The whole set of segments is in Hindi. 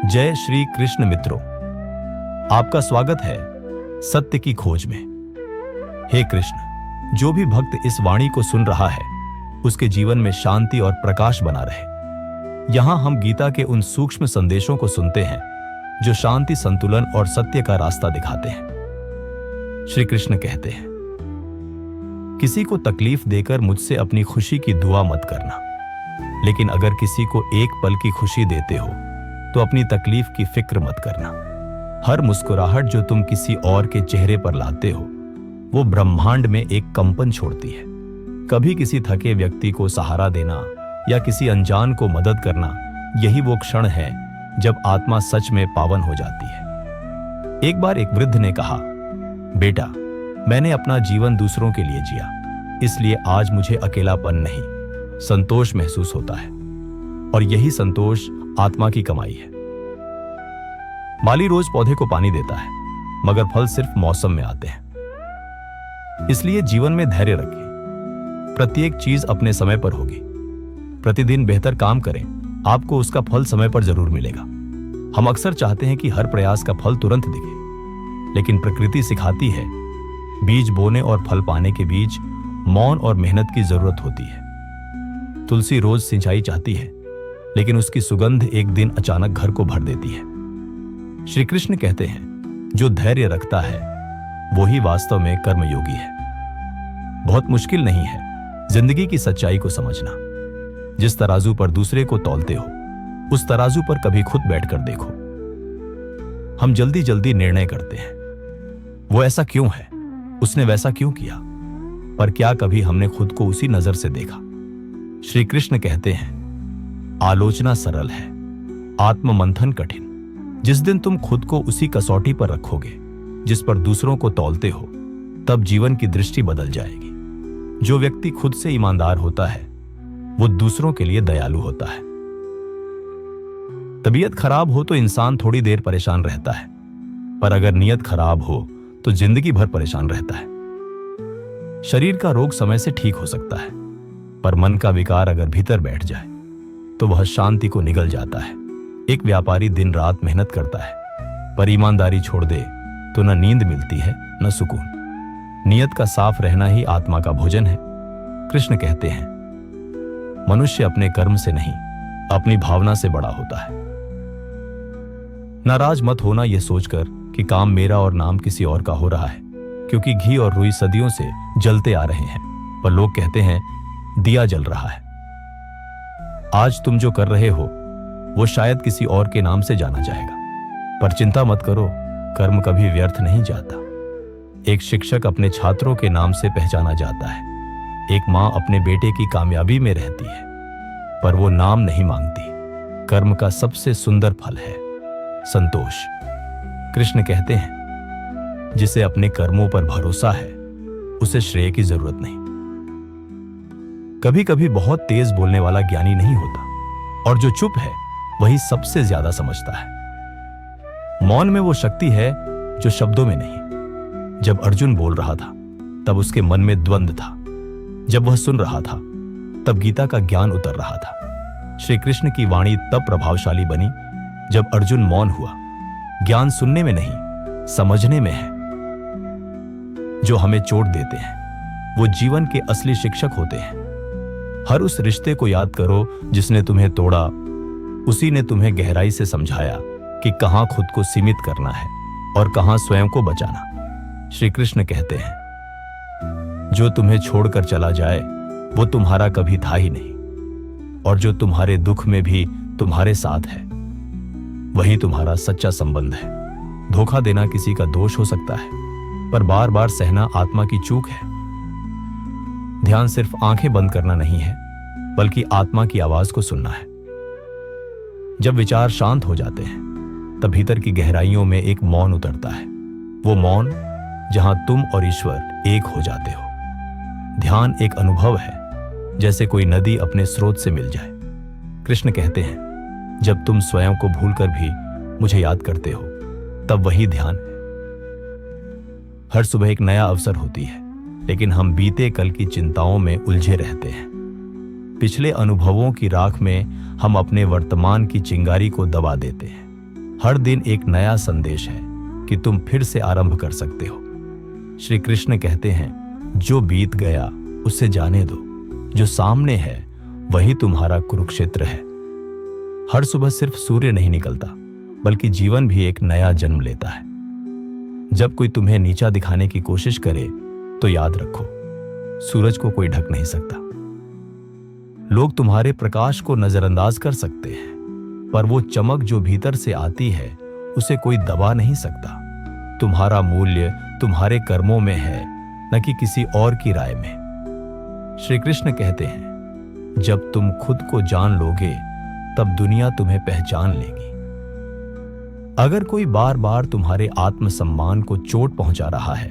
जय श्री कृष्ण मित्रों, आपका स्वागत है सत्य की खोज में। हे कृष्ण, जो भी भक्त इस वाणी को सुन रहा है उसके जीवन में शांति और प्रकाश बना रहे। यहां हम गीता के उन सूक्ष्म संदेशों को सुनते हैं जो शांति, संतुलन और सत्य का रास्ता दिखाते हैं। श्री कृष्ण कहते हैं, किसी को तकलीफ देकर मुझसे अपनी खुशी की दुआ मत करना, लेकिन अगर किसी को एक पल की खुशी देते हो तो अपनी तकलीफ की फिक्र मत करना। हर मुस्कुराहट जो तुम किसी और के चेहरे पर लाते हो वो ब्रह्मांड में एक कंपन छोड़ती है। कभी किसी थके व्यक्ति को सहारा देना या किसी अनजान को मदद करना, यही वो क्षण है जब आत्मा सच में पावन हो जाती है। एक बार एक वृद्ध ने कहा, बेटा, मैंने अपना जीवन दूसरों के लिए जिया, इसलिए आज मुझे अकेलापन नहीं, संतोष महसूस होता है, और यही संतोष आत्मा की कमाई है। माली रोज पौधे को पानी देता है, मगर फल सिर्फ मौसम में आते हैं। इसलिए जीवन में धैर्य रखें। प्रत्येक चीज अपने समय पर होगी। प्रतिदिन बेहतर काम करें, आपको उसका फल समय पर जरूर मिलेगा। हम अक्सर चाहते हैं कि हर प्रयास का फल तुरंत दिखे, लेकिन प्रकृति सिखाती है, बीज बोने और फल पाने के बीच मौन और मेहनत की जरूरत होती है। तुलसी रोज सिंचाई चाहती है, लेकिन उसकी सुगंध एक दिन अचानक घर को भर देती है। श्री कृष्ण कहते हैं, जो धैर्य रखता है वो ही वास्तव में कर्मयोगी है। बहुत मुश्किल नहीं है जिंदगी की सच्चाई को समझना। जिस तराजू पर दूसरे को तौलते हो, उस तराजू पर कभी खुद बैठकर देखो। हम जल्दी जल्दी निर्णय करते हैं, वो ऐसा क्यों है, उसने वैसा क्यों किया, पर क्या कभी हमने खुद को उसी नजर से देखा? श्री कृष्ण कहते हैं, आलोचना सरल है, आत्ममंथन कठिन। जिस दिन तुम खुद को उसी कसौटी पर रखोगे जिस पर दूसरों को तौलते हो, तब जीवन की दृष्टि बदल जाएगी। जो व्यक्ति खुद से ईमानदार होता है वो दूसरों के लिए दयालु होता है। तबीयत खराब हो तो इंसान थोड़ी देर परेशान रहता है, पर अगर नीयत खराब हो तो जिंदगी भर परेशान रहता है। शरीर का रोग समय से ठीक हो सकता है, पर मन का विकार अगर भीतर बैठ जाए तो वह शांति को निगल जाता है। एक व्यापारी दिन रात मेहनत करता है, पर ईमानदारी छोड़ दे तो न नींद मिलती है न सुकून। नियत का साफ रहना ही आत्मा का भोजन है। कृष्ण कहते हैं, मनुष्य अपने कर्म से नहीं, अपनी भावना से बड़ा होता है। नाराज मत होना यह सोचकर कि काम मेरा और नाम किसी और का हो रहा है, क्योंकि घी और रुई सदियों से जलते आ रहे हैं, पर लोग कहते हैं दिया जल रहा है। आज तुम जो कर रहे हो वो शायद किसी और के नाम से जाना जाएगा, पर चिंता मत करो, कर्म कभी व्यर्थ नहीं जाता। एक शिक्षक अपने छात्रों के नाम से पहचाना जाता है। एक मां अपने बेटे की कामयाबी में रहती है, पर वो नाम नहीं मांगती। कर्म का सबसे सुंदर फल है संतोष। कृष्ण कहते हैं, जिसे अपने कर्मों पर भरोसा है उसे श्रेय की जरूरत नहीं। कभी कभी बहुत तेज बोलने वाला ज्ञानी नहीं होता, और जो चुप है वही सबसे ज्यादा समझता है। मौन में वो शक्ति है जो शब्दों में नहीं। जब अर्जुन बोल रहा था तब उसके मन में द्वंद्व था, जब वह सुन रहा था तब गीता का ज्ञान उतर रहा था। श्री कृष्ण की वाणी तब प्रभावशाली बनी जब अर्जुन मौन हुआ। ज्ञान सुनने में नहीं, समझने में है। जो हमें चोट देते हैं वो जीवन के असली शिक्षक होते हैं। हर उस रिश्ते को याद करो जिसने तुम्हें तोड़ा, उसी ने तुम्हें गहराई से समझाया कि कहां खुद को सीमित करना है और कहां स्वयं को बचाना। श्री कृष्ण कहते हैं, जो तुम्हें छोड़कर चला जाए वो तुम्हारा कभी था ही नहीं, और जो तुम्हारे दुख में भी तुम्हारे साथ है वही तुम्हारा सच्चा संबंध है। धोखा देना किसी का दोष हो सकता है, पर बार बार सहना आत्मा की चूक है। ध्यान सिर्फ आंखें बंद करना नहीं है, बल्कि आत्मा की आवाज को सुनना है। जब विचार शांत हो जाते हैं तब भीतर की गहराइयों में एक मौन उतरता है। वो मौन जहां तुम और ईश्वर एक हो जाते हो। ध्यान एक अनुभव है, जैसे कोई नदी अपने स्रोत से मिल जाए। कृष्ण कहते हैं, जब तुम स्वयं को भूलकर भी मुझे याद करते हो तब वही ध्यान है। हर सुबह एक नया अवसर होती है, लेकिन हम बीते कल की चिंताओं में उलझे रहते हैं। पिछले अनुभवों की राख में हम अपने वर्तमान की चिंगारी को दबा देते हैं। हर दिन एक नया संदेश है कि तुम फिर से आरंभ कर सकते हो। श्री कृष्ण कहते हैं, जो बीत गया उसे जाने दो, जो सामने है वही तुम्हारा कुरुक्षेत्र है। हर सुबह सिर्फ सूर्य नहीं निकलता, बल्कि जीवन भी एक नया जन्म लेता है। जब कोई तुम्हें नीचा दिखाने की कोशिश करे तो याद रखो, सूरज को कोई ढक नहीं सकता। लोग तुम्हारे प्रकाश को नजरअंदाज कर सकते हैं, पर वो चमक जो भीतर से आती है उसे कोई दबा नहीं सकता। तुम्हारा मूल्य तुम्हारे कर्मों में है, न कि किसी और की राय में। श्री कृष्ण कहते हैं, जब तुम खुद को जान लोगे तब दुनिया तुम्हें पहचान लेगी। अगर कोई बार बार तुम्हारे आत्मसम्मान को चोट पहुंचा रहा है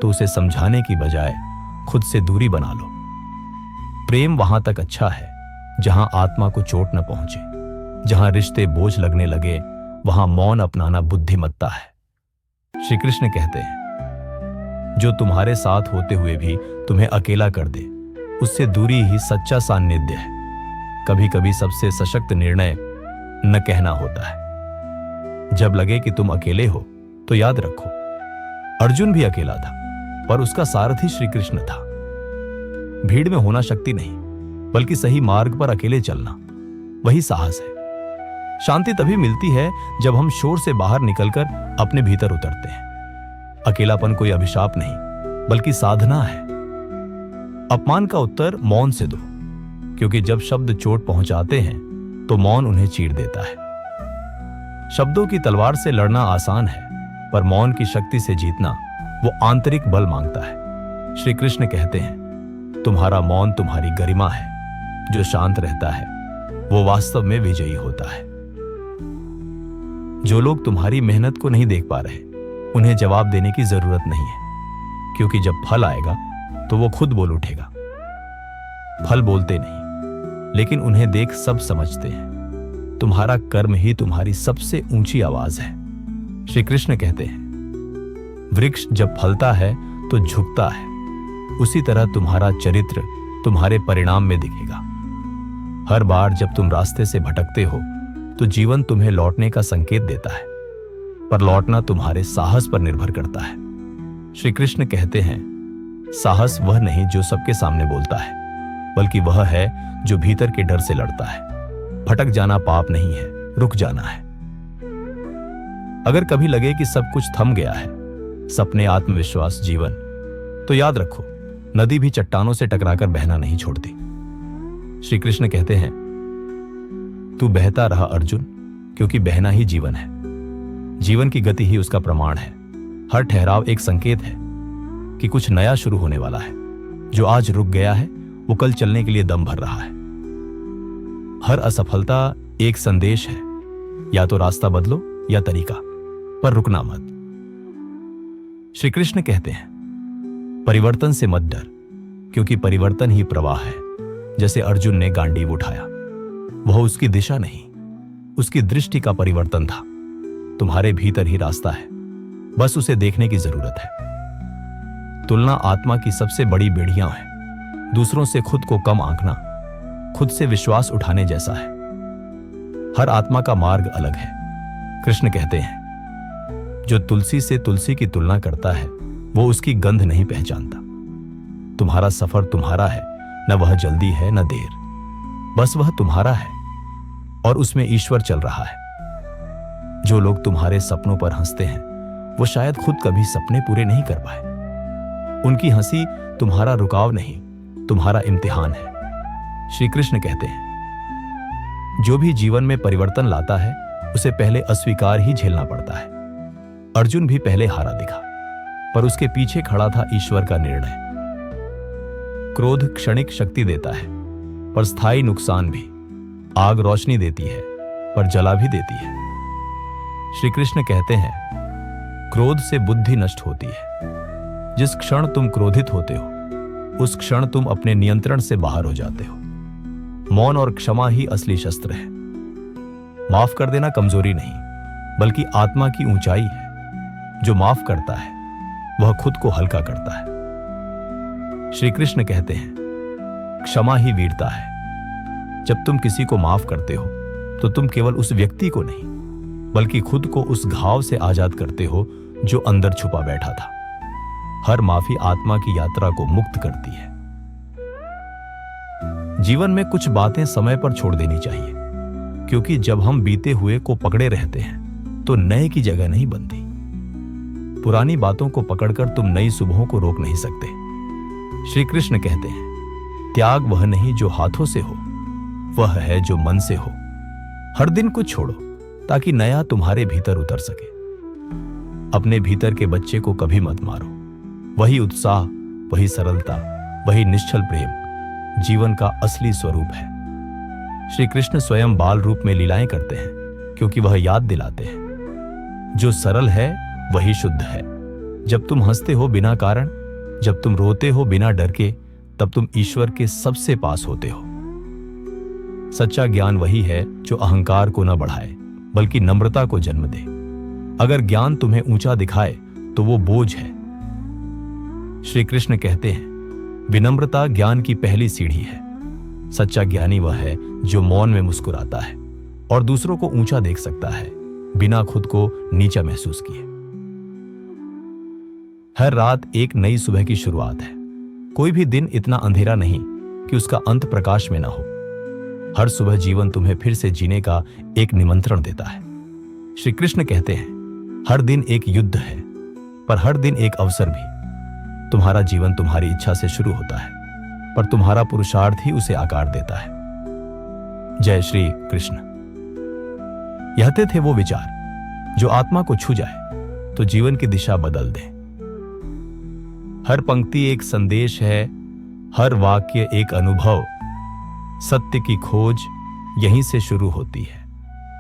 तो उसे समझाने की बजाय खुद से दूरी बना लो। प्रेम वहां तक अच्छा है जहां आत्मा को चोट न पहुंचे। जहां रिश्ते बोझ लगने लगे वहां मौन अपनाना बुद्धिमत्ता है। श्री कृष्ण कहते हैं, जो तुम्हारे साथ होते हुए भी तुम्हें अकेला कर दे, उससे दूरी ही सच्चा सान्निध्य है। कभी कभी सबसे सशक्त निर्णय न कहना होता है। जब लगे कि तुम अकेले हो तो याद रखो, अर्जुन भी अकेला था, पर उसका सारथी श्री कृष्ण था। भीड़ में होना शक्ति नहीं, बल्कि सही मार्ग पर अकेले चलना, वही साहस है। शांति तभी मिलती है जब हम शोर से बाहर निकलकर अपने भीतर उतरते हैं। अकेलापन कोई अभिशाप नहीं, बल्कि साधना है। अपमान का उत्तर मौन से दो, क्योंकि जब शब्द चोट पहुंचाते हैं तो मौन उन्हें चीर देता है। शब्दों की तलवार से लड़ना आसान है, पर मौन की शक्ति से जीतना वो आंतरिक बल मांगता है। श्री कृष्ण कहते हैं, तुम्हारा मौन तुम्हारी गरिमा है। जो शांत रहता है वो वास्तव में विजयी होता है। जो लोग तुम्हारी मेहनत को नहीं देख पा रहे, उन्हें जवाब देने की जरूरत नहीं है, क्योंकि जब फल आएगा तो वो खुद बोल उठेगा। फल बोलते नहीं, लेकिन उन्हें देख सब समझते हैं। तुम्हारा कर्म ही तुम्हारी सबसे ऊंची आवाज है। श्री कृष्ण कहते हैं, वृक्ष जब फलता है तो झुकता है, उसी तरह तुम्हारा चरित्र तुम्हारे परिणाम में दिखेगा। हर बार जब तुम रास्ते से भटकते हो तो जीवन तुम्हें लौटने का संकेत देता है, पर लौटना तुम्हारे साहस पर निर्भर करता है। श्री कृष्ण कहते हैं, साहस वह नहीं जो सबके सामने बोलता है, बल्कि वह है जो भीतर के डर से लड़ता है। भटक जाना पाप नहीं है, रुक जाना है। अगर कभी लगे कि सब कुछ थम गया है, सपने, आत्मविश्वास, जीवन, तो याद रखो, नदी भी चट्टानों से टकराकर बहना नहीं छोड़ती। श्री कृष्ण कहते हैं, तू बहता रहा अर्जुन, क्योंकि बहना ही जीवन है। जीवन की गति ही उसका प्रमाण है। हर ठहराव एक संकेत है कि कुछ नया शुरू होने वाला है। जो आज रुक गया है वो कल चलने के लिए दम भर रहा है। हर असफलता एक संदेश है, या तो रास्ता बदलो या तरीका, पर रुकना मत। श्री कृष्ण कहते हैं, परिवर्तन से मत डर, क्योंकि परिवर्तन ही प्रवाह है। जैसे अर्जुन ने गांडीव उठाया, वह उसकी दिशा नहीं, उसकी दृष्टि का परिवर्तन था। तुम्हारे भीतर ही रास्ता है, बस उसे देखने की जरूरत है। तुलना आत्मा की सबसे बड़ी बेड़ियां है। दूसरों से खुद को कम आंकना खुद से विश्वास उठाने जैसा है। हर आत्मा का मार्ग अलग है। कृष्ण कहते हैं, जो तुलसी से तुलसी की तुलना करता है वो उसकी गंध नहीं पहचानता। तुम्हारा सफर तुम्हारा है, न वह जल्दी है न देर, बस वह तुम्हारा है और उसमें ईश्वर चल रहा है। जो लोग तुम्हारे सपनों पर हंसते हैं वो शायद खुद कभी सपने पूरे नहीं कर पाए। उनकी हंसी तुम्हारा रुकाव नहीं, तुम्हारा इम्तिहान है। श्री कृष्ण कहते हैं, जो भी जीवन में परिवर्तन लाता है उसे पहले अस्वीकार ही झेलना पड़ता है। अर्जुन भी पहले हारा दिखा, पर उसके पीछे खड़ा था ईश्वर का निर्णय। क्रोध क्षणिक शक्ति देता है, पर स्थायी नुकसान भी। आग रोशनी देती है, पर जला भी देती है। श्री कृष्ण कहते हैं, क्रोध से बुद्धि नष्ट होती है। जिस क्षण तुम क्रोधित होते हो उस क्षण तुम अपने नियंत्रण से बाहर हो जाते हो। मौन और क्षमा ही असली शस्त्र है। माफ कर देना कमजोरी नहीं, बल्कि आत्मा की ऊंचाई है। जो माफ करता है वह खुद को हल्का करता है। श्री कृष्ण कहते हैं, क्षमा ही वीरता है। जब तुम किसी को माफ करते हो तो तुम केवल उस व्यक्ति को नहीं, बल्कि खुद को उस घाव से आजाद करते हो जो अंदर छुपा बैठा था। हर माफी आत्मा की यात्रा को मुक्त करती है। जीवन में कुछ बातें समय पर छोड़ देनी चाहिए, क्योंकि जब हम बीते हुए को पकड़े रहते हैं तो नए की जगह नहीं बनती। पुरानी बातों को पकड़कर तुम नई सुबहों को रोक नहीं सकते। श्री कृष्ण कहते हैं, त्याग वह नहीं जो हाथों से हो, वह है जो मन से हो। हर दिन कुछ छोड़ो ताकि नया तुम्हारे भीतर उतर सके। अपने भीतर के बच्चे को कभी मत मारो। वही उत्साह, वही सरलता, वही निश्चल प्रेम जीवन का असली स्वरूप है। श्री कृष्ण स्वयं बाल रूप में लीलाएं करते हैं, क्योंकि वह याद दिलाते हैं, जो सरल है वही शुद्ध है। जब तुम हंसते हो बिना कारण, जब तुम रोते हो बिना डर के, तब तुम ईश्वर के सबसे पास होते हो। सच्चा ज्ञान वही है जो अहंकार को न बढ़ाए, बल्कि नम्रता को जन्म दे। अगर ज्ञान तुम्हें ऊंचा दिखाए तो वो बोझ है। श्री कृष्ण कहते हैं, विनम्रता ज्ञान की पहली सीढ़ी है। सच्चा ज्ञानी वह है जो मौन में मुस्कुराता है और दूसरों को ऊंचा देख सकता है, बिना खुद को नीचा महसूस किए। हर रात एक नई सुबह की शुरुआत है। कोई भी दिन इतना अंधेरा नहीं कि उसका अंत प्रकाश में ना हो। हर सुबह जीवन तुम्हें फिर से जीने का एक निमंत्रण देता है। श्री कृष्ण कहते हैं, हर दिन एक युद्ध है, पर हर दिन एक अवसर भी। तुम्हारा जीवन तुम्हारी इच्छा से शुरू होता है, पर तुम्हारा पुरुषार्थ ही उसे आकार देता है। जय श्री कृष्ण। यह थे वो विचार जो आत्मा को छू जाए तो जीवन की दिशा बदल दे। हर पंक्ति एक संदेश है, हर वाक्य एक अनुभव। सत्य की खोज यहीं से शुरू होती है।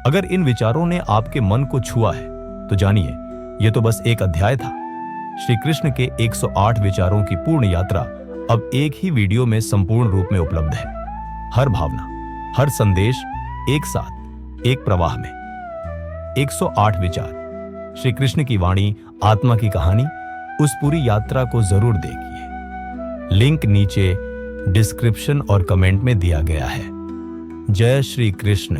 अगर इन विचारों ने आपके मन को छुआ है तो जानिए, यह तो बस एक अध्याय था। श्री कृष्ण के 108 विचारों की पूर्ण यात्रा अब एक ही वीडियो में संपूर्ण रूप में उपलब्ध है। हर भावना, हर संदेश एक साथ, एक प्रवाह में। 108 विचार, श्री कृष्ण की वाणी, आत्मा की कहानी। उस पूरी यात्रा को जरूर देखिए। लिंक नीचे डिस्क्रिप्शन और कमेंट में दिया गया है। जय श्री कृष्ण।